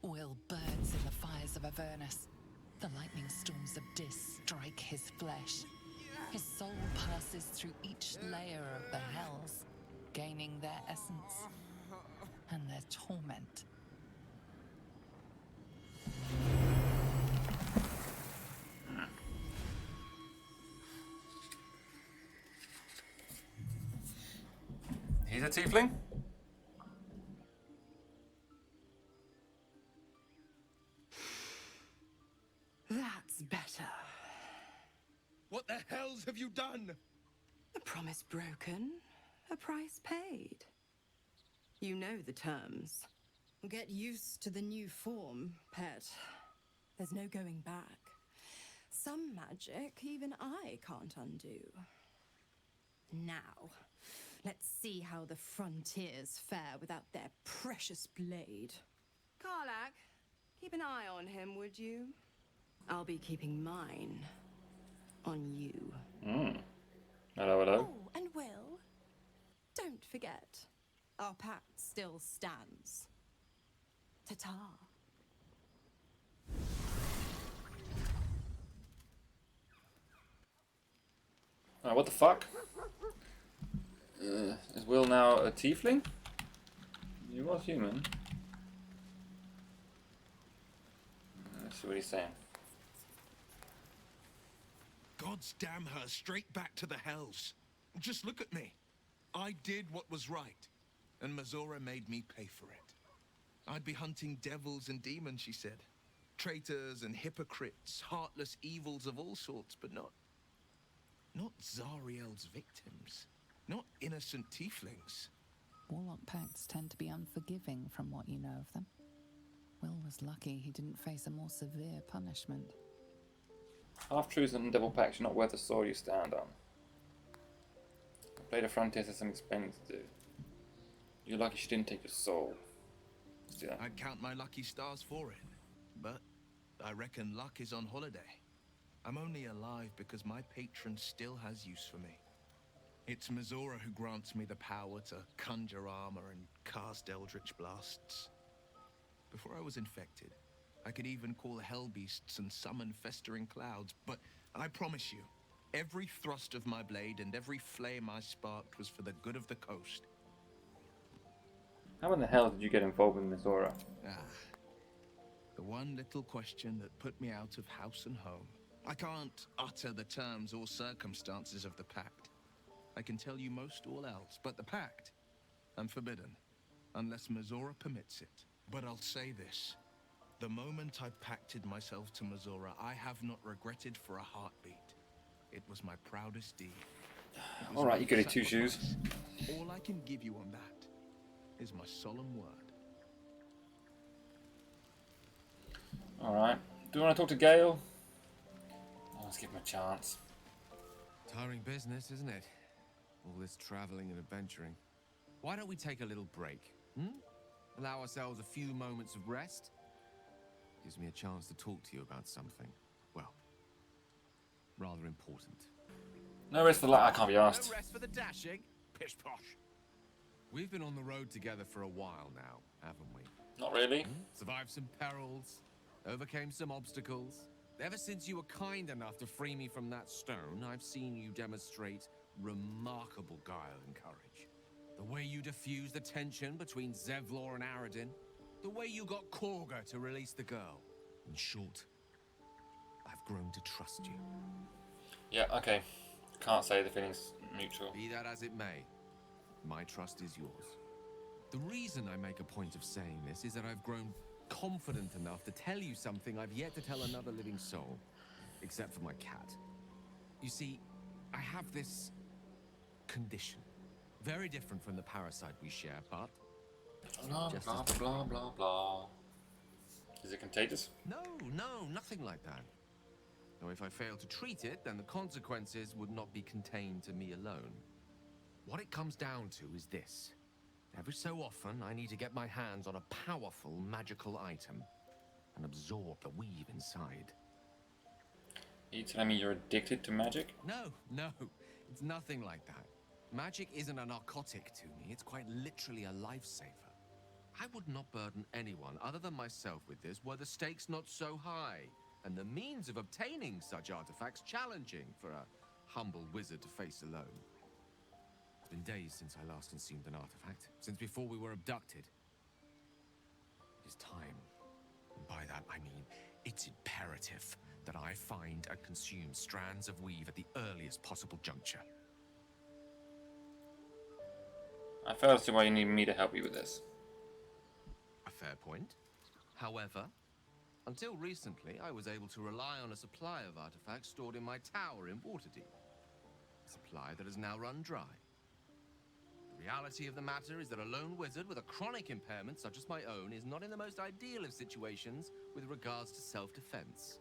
Wyll burns in the fires of Avernus. The lightning storms of Dis strike his flesh. His soul passes through each layer of the hells, gaining their essence and their torment. He's a tiefling? That's better. What the hells have you done? A promise broken, a price paid. You know the terms. Get used to the new form, pet. There's no going back. Some magic even I can't undo. Now, let's see how the frontiers fare without their precious blade. Karlach, keep an eye on him, would you? I'll be keeping mine on you. Hello, hello. Oh, and Wyll, don't forget, our pact still stands. Ta-ta. What the fuck? Is Wyll now a tiefling? He was human. Let's see what he's saying. Gods damn her, straight back to the hells. Just look at me. I did what was right, and Mazora made me pay for it. I'd be hunting devils and demons, she said. Traitors and hypocrites, heartless evils of all sorts, but not Zariel's victims. Not innocent tieflings. Warlock pacts tend to be unforgiving from what you know of them. Wyll was lucky he didn't face a more severe punishment. Half-truths and double pacts are not worth the sword you stand on. Blade of Frontiers has some explaining to do. You're lucky she didn't take your soul. Still. I'd count my lucky stars for it, but I reckon luck is on holiday. I'm only alive because my patron still has use for me. It's Mazora who grants me the power to conjure armor and cast eldritch blasts. Before I was infected, I could even call hell beasts and summon festering clouds, but I promise you, every thrust of my blade and every flame I sparked was for the good of the coast. How in the hell did you get involved with Mazora? The one little question that put me out of house and home. I can't utter the terms or circumstances of the pact. I can tell you most all else, but the pact, I'm forbidden, unless Mazora permits it. But I'll say this. The moment I pacted myself to Mazora, I have not regretted for a heartbeat. It was my proudest deed. Alright, you got two shoes. All I can give you on that is my solemn word. Alright. Do you want to talk to Gale? Oh, let's give him a chance. Tiring business, isn't it? All this traveling and adventuring. Why don't we take a little break? Allow ourselves a few moments of rest? Gives me a chance to talk to you about something, well, rather important. No rest for that, I can't be asked. No rest for the dashing? Pish posh. We've been on the road together for a while now, haven't we? Not really. Survived some perils, overcame some obstacles. Ever since you were kind enough to free me from that stone, I've seen you demonstrate remarkable guile and courage. The way you diffused the tension between Zevlor and Aradin. The way you got Korga to release the girl. In short, I've grown to trust you. Yeah, okay. Can't say the feeling's mutual. Be that as it may, my trust is yours. The reason I make a point of saying this is that I've grown confident enough to tell you something I've yet to tell another living soul, except for my cat. You see, I have this condition. Very different from the parasite we share, but Blah, blah, blah, blah, blah. Is it contagious? No, nothing like that. Though if I fail to treat it, then the consequences would not be contained to me alone. What it comes down to is this. Every so often, I need to get my hands on a powerful magical item and absorb the weave inside. Are you telling me you're addicted to magic? No, it's nothing like that. Magic isn't a narcotic to me, it's quite literally a lifesaver. I would not burden anyone other than myself with this were the stakes not so high, and the means of obtaining such artifacts challenging for a humble wizard to face alone. It's been days since I last consumed an artifact, since before we were abducted. It is time. And by that I mean, it's imperative that I find and consume strands of weave at the earliest possible juncture. I fail to see why you need me to help you with this. A fair point. However, until recently, I was able to rely on a supply of artifacts stored in my tower in Waterdeep. A supply that has now run dry. The reality of the matter is that a lone wizard with a chronic impairment such as my own is not in the most ideal of situations with regards to self-defense.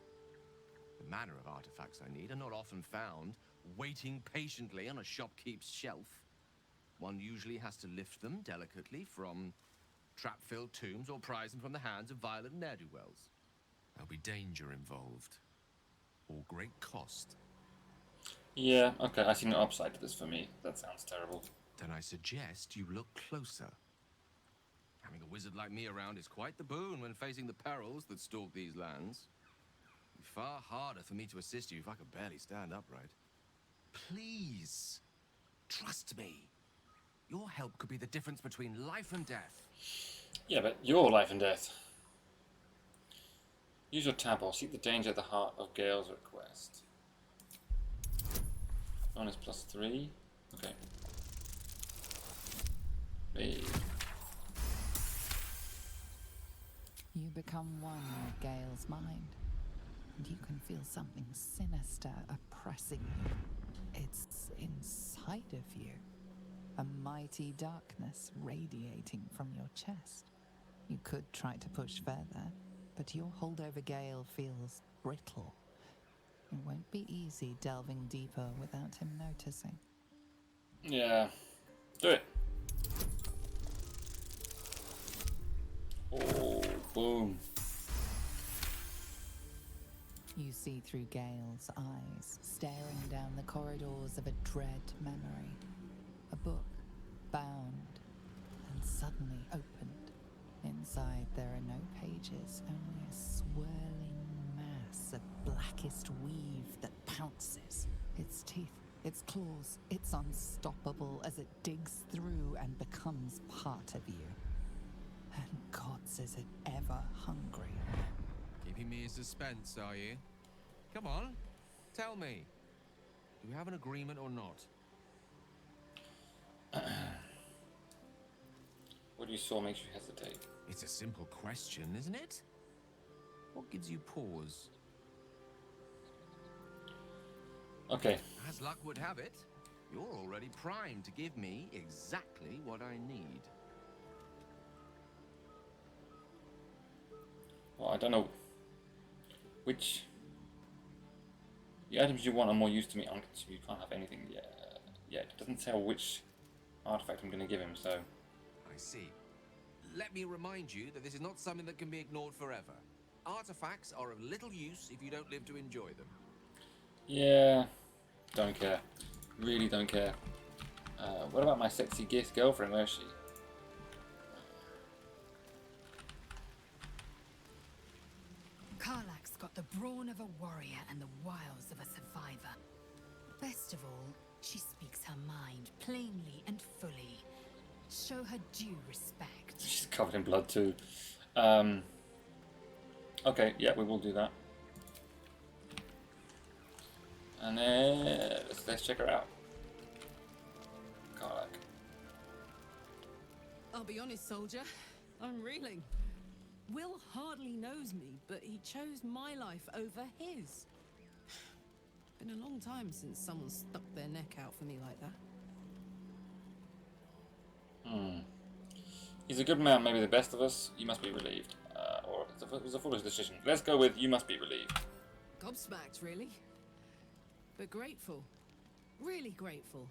The manner of artifacts I need are not often found waiting patiently on a shopkeep's shelf. One usually has to lift them delicately from trap-filled tombs or prise them from the hands of violent ne'er-do-wells. There'll be danger involved, or great cost. Yeah, okay, I see no upside to this for me. That sounds terrible. Then I suggest you look closer. Having a wizard like me around is quite the boon when facing the perils that stalk these lands. It'd be far harder for me to assist you if I could barely stand upright. Please, trust me. Your help could be the difference between life and death. Yeah, but your life and death. Use your tab or seek the danger at the heart of Gale's request. Bonus +3. Okay. Hey. You become one with Gale's mind, and you can feel something sinister oppressing you. It's inside of you. A mighty darkness radiating from your chest. You could try to push further, but your hold over Gale feels brittle. It won't be easy delving deeper without him noticing. Yeah. Do it. Oh, boom. You see through Gale's eyes, staring down the corridors of a dread memory. A book, bound, and suddenly opened. Inside there are no pages, only a swirling mass of blackest weave that pounces. Its teeth, its claws, it's unstoppable as it digs through and becomes part of you. And gods, is it ever hungry. Keeping me in suspense, are you? Come on, tell me. Do we have an agreement or not? What you saw makes you hesitate. It's a simple question, isn't it? What gives you pause? Okay. As luck would have it, you're already primed to give me exactly what I need. Well, I don't know which... The items you want are more used to me unconsumed. You can't have anything yet. It doesn't tell which artifact I'm going to give him, so... I see. Let me remind you that this is not something that can be ignored forever. Artifacts are of little use if you don't live to enjoy them. Yeah, don't care. Really don't care. What about my sexy girlfriend? Where is she? Karlach's got the brawn of a warrior and the wiles of a survivor. Best of all, she speaks her mind plainly and fully. Show her due respect. She's covered in blood too. Okay, yeah, we will do that. And then let's check her out. Karlach. I'll be honest, soldier. I'm reeling. Wyll hardly knows me, but he chose my life over his. Been a long time since someone stuck their neck out for me like that. He's a good man, maybe the best of us. You must be relieved. Or it was a foolish decision. Let's go with you must be relieved. Gobsmacked, really. But grateful. Really grateful.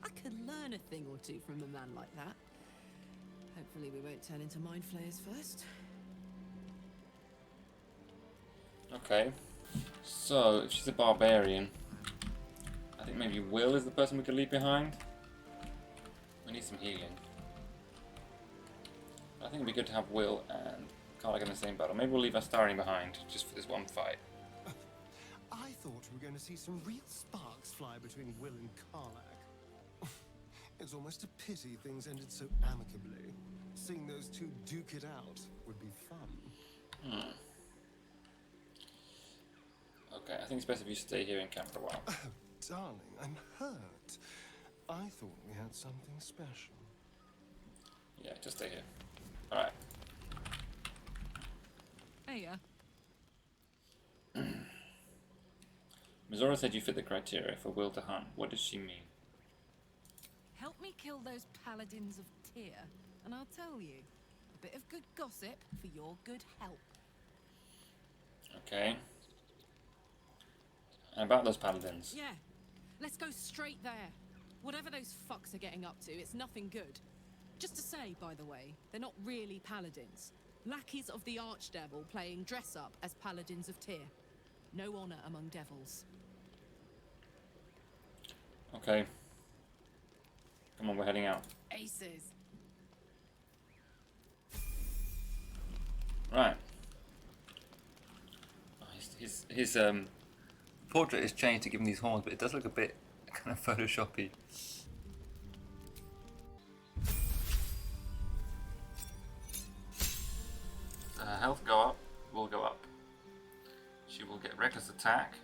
I could learn a thing or two from a man like that. Hopefully we won't turn into mind flayers first. Okay. So, if she's a barbarian, I think maybe Wyll is the person we could leave behind. We need some healing. I think it'd be good to have Wyll and Karlach in the same battle. Maybe we'll leave Astarion behind, just for this one fight. I thought we were going to see some real sparks fly between Wyll and Karlach. It's almost a pity things ended so amicably. Seeing those two duke it out would be fun. Okay, I think it's best if you stay here in camp for a while. Oh, darling, I'm hurt. I thought we had something special. Yeah, just stay here. Alright. Hey, Mizora said you fit the criteria for Wyll to hunt. What does she mean? help me kill those Paladins of Tyr, and I'll tell you. A bit of good gossip for your good help. Okay. And about those paladins. Yeah, let's go straight there. Whatever those fucks are getting up to, it's nothing good. Just to say, by the way, they're not really paladins. Lackeys of the Archdevil playing dress-up as Paladins of Tyr. No honor among devils. Okay. Come on, we're heading out. Aces. Right. Oh, his portrait is changed to give him these horns, but it does look a bit kind of photoshoppy. So her health will go up. She will get reckless attack.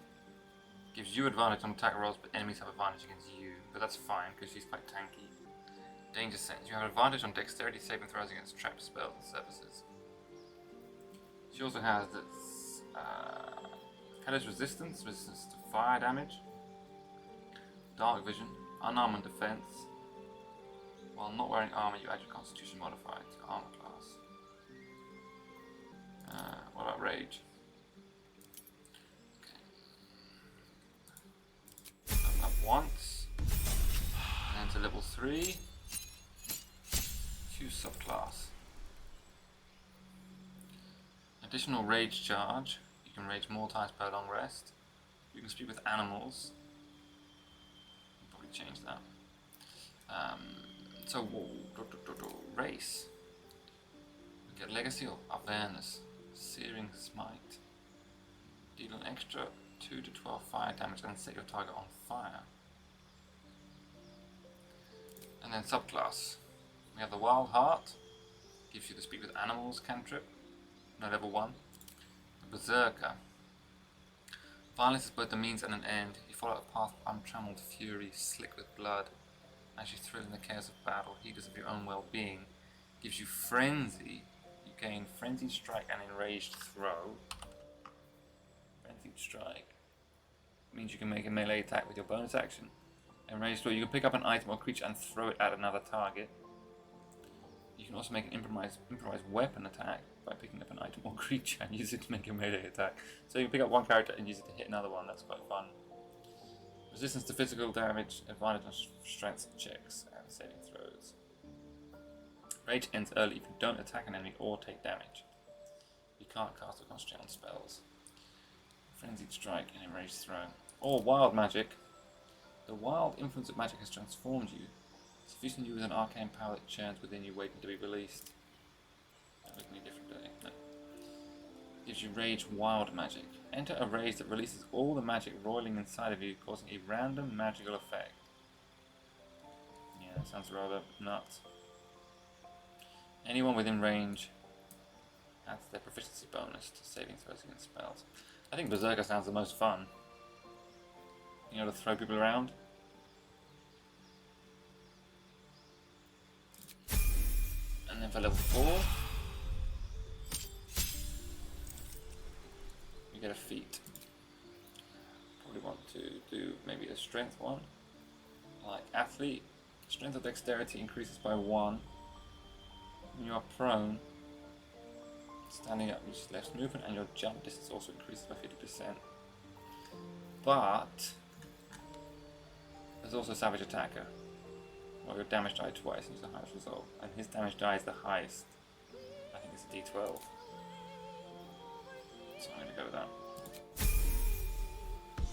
Gives you advantage on attack rolls, but enemies have advantage against you. But that's fine because she's quite tanky. Danger sense. You have advantage on dexterity saving throws against trapped spells and surfaces. She also has this hellish resistance to fire damage, dark vision, unarmed defense. While not wearing armor, you add your constitution modifier to armor class. What about rage? Okay. Up once, and then to level 3. Choose subclass. Additional rage charge. You can rage more times per long rest. You can speak with animals. I'll probably change that. So, race. We get Legacy of Avernus. Searing Smite. Deal an extra 2 to 12 fire damage and set your target on fire. And then subclass. We have the Wild Heart. Gives you the speak with animals cantrip. No, level 1. The Berserker. Violence is both a means and an end. You follow a path of untrammeled fury, slick with blood. As you thrill in the chaos of battle, heedless of your own well-being. Gives you Frenzy. You gain Frenzied Strike and Enraged Throw. Frenzied Strike means you can make a melee attack with your bonus action. Enraged Throw, you can pick up an item or creature and throw it at another target. You can also make an improvised weapon attack by picking up an item or creature and use it to make a melee attack. So you can pick up one character and use it to hit another one. That's quite fun. Resistance to physical damage, advantage on strength checks and saving throws. Rage ends early if you don't attack an enemy or take damage. You can't cast or concentrate on spells. Frenzied Strike and Enraged Throw. Or Wild Magic. The wild influence of magic has transformed you. Sufficient you with an arcane power that churns within you waiting to be released. That makes me different, don't it? No. Gives you Rage Wild Magic. Enter a rage that releases all the magic roiling inside of you, causing a random magical effect. Yeah, that sounds rather nuts. Anyone within range adds their proficiency bonus to saving throws against spells. I think Berserker sounds the most fun. You know, to throw people around. And then for level 4, you get a feat. Probably want to do maybe a strength one. Like athlete, strength or dexterity increases by 1. When you are prone, standing up reaches less movement, and your jump distance also increases by 50%. But there's also Savage Attacker. Well, your damage die twice and use the highest result. And his damage die is the highest. I think it's a D12. So I'm going to go with that.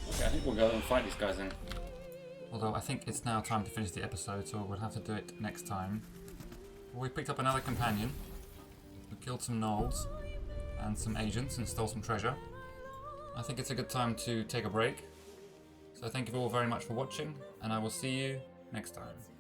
Okay, I think we'll go and fight these guys then. Although I think it's now time to finish the episode, so we'll have to do it next time. We picked up another companion. We killed some Gnolls and some agents and stole some treasure. I think it's a good time to take a break. So thank you all very much for watching, and I will see you next time.